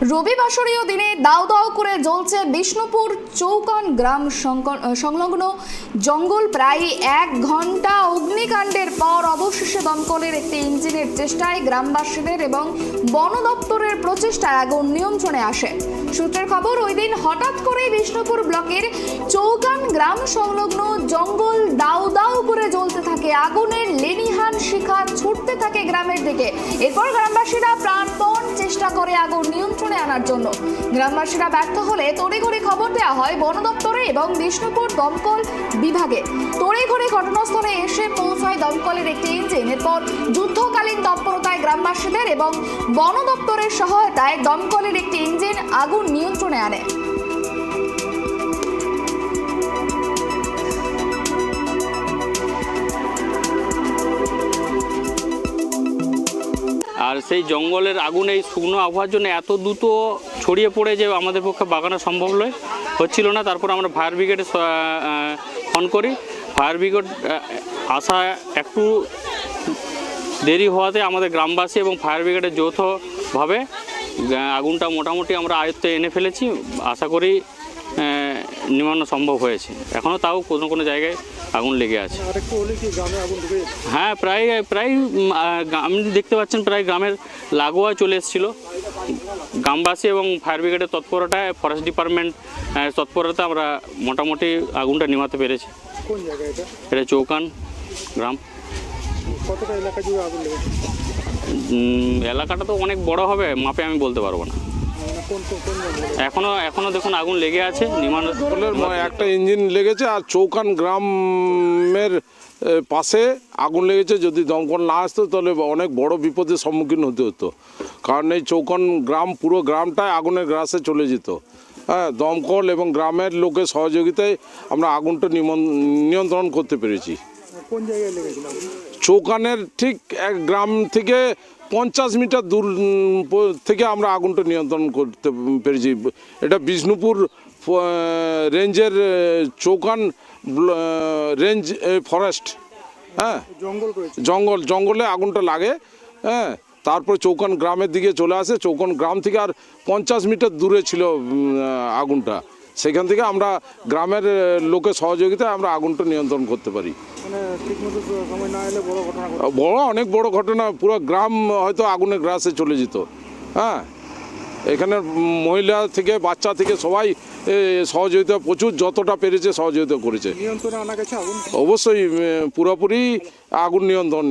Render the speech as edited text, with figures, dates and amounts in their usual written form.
রবিবাসরীয় দিনে দাউ দাউ করে জ্বলছে বিষ্ণুপুর চৌকান গ্রাম সংলগ্ন জঙ্গল। প্রায় 1 ঘন্টা অগ্নিকাণ্ডের পর অবশেষে দমকলের একটি ইঞ্জিনের চেষ্টায় গ্রামবাসীদের এবং বন দপ্তরের প্রচেষ্টায় আগুন নিয়ন্ত্রণে আসে। সূত্রের খবর, ওই দিন হঠাৎ করে বিষ্ণুপুর ব্লকের চৌকান গ্রাম সংলগ্ন জঙ্গল দাউ দাউ করে জ্বলতে থাকে। আগুনের লেনিহান শিখা ছুটতে থাকে গ্রামের দিকে। এরপর গ্রামবাসীরা প্রাণপণ চেষ্টা করে আগুন নিয়ন্ত্রণে আনার জন্য। গ্রামবাসীরা ব্যর্থ হলে তড়িঘড়ি খবর দেওয়া হয় বন দপ্তরে এবং বিষ্ণুপুর দমকল বিভাগে। তড়িঘড়ি ঘটনাস্থলে এসে পৌঁছায় দমকলের একটি ইঞ্জিন। এরপর যুদ্ধকালীন তৎপরতায় গ্রামবাসীদের এবং বন দপ্তরের সহায়তায় দমকলের একটি ইঞ্জিন আগুন নিয়ন্ত্রণে আনে। আর সেই জঙ্গলের আগুন এই শুকনো আবহাওয়ার জন্য এত দ্রুত ছড়িয়ে পড়ে যে আমাদের পক্ষে বাগানো সম্ভব হচ্ছিল না। তারপর আমরা ফায়ার ব্রিগেডে ফোন করি। ফায়ার ব্রিগেড আসা একটু দেরি হওয়াতে আমাদের গ্রামবাসী এবং ফায়ার ব্রিগেডের যৌথভাবে আগুনটা মোটামুটি আমরা আয়ত্তে এনে ফেলেছি। আশা করি নির্মাণ সম্ভব হয়েছে। এখনও তাও কোনো কোনো জায়গায় আগুন লেগে আছে। হ্যাঁ, প্রায় আপনি দেখতে পাচ্ছেন প্রায় গ্রামের লাগোয়া চলে এসেছিলো। গ্রামবাসী এবং ফায়ার ব্রিগেডের তৎপরতায়, ফরেস্ট ডিপার্টমেন্ট তৎপরতা আমরা মোটামুটি আগুনটা নিভাতে পেরেছি। কোন জায়গা এটা চৌকান গ্রাম। কতটা এলাকা জুড়ে আগুন লেগেছে? এলাকাটা তো অনেক বড় হবে, মাপে আমি বলতে পারবো না। এখনো দেখুন আগুন লেগে আছে। একটা ইঞ্জিন লেগেছে আর চৌকান গ্রামের পাশে আগুন লেগেছে। যদি দমকল না আসতো তাহলে অনেক বড় বিপদের সম্মুখীন হতে হতো, কারণ এই চৌকান গ্রাম পুরো গ্রামটাই আগুনের গ্রাসে চলে যেত। হ্যাঁ, দমকল এবং গ্রামের লোকের সহযোগিতায় আমরা আগুনটা নিয়ন্ত্রণ করতে পেরেছি। কোন জায়গায় লেগেছিল? চৌকানের ঠিক এক গ্রাম থেকে 50 মিটার দূর থেকে আমরা আগুনটা নিয়ন্ত্রণ করতে পেরেছি। এটা বিষ্ণুপুর রেঞ্জের চৌকান রেঞ্জ ফরেস্ট। হ্যাঁ, জঙ্গলে আগুনটা লাগে। হ্যাঁ, তারপর চৌকান গ্রামের দিকে চলে আসে। চৌকান গ্রাম থেকে আর 50 মিটার দূরে ছিল আগুনটা। সেখান থেকে আমরা গ্রামের লোকের সহযোগিতায় আমরা আগুনটা নিয়ন্ত্রণ করতে পারি। অনেক বড় ঘটনা, পুরো গ্রাম হয়তো আগুনের গ্রাসে চলে যেত। হ্যাঁ, এখানে মহিলা থেকে বাচ্চা থেকে সবাই সহযোগিতা প্রচুর যতটা পেরেছে সহযোগিতা করেছে। নিয়ন্ত্রণে আনা গেছে আগুন? অবশ্যই পুরোপুরি আগুন নিয়ন্ত্রণে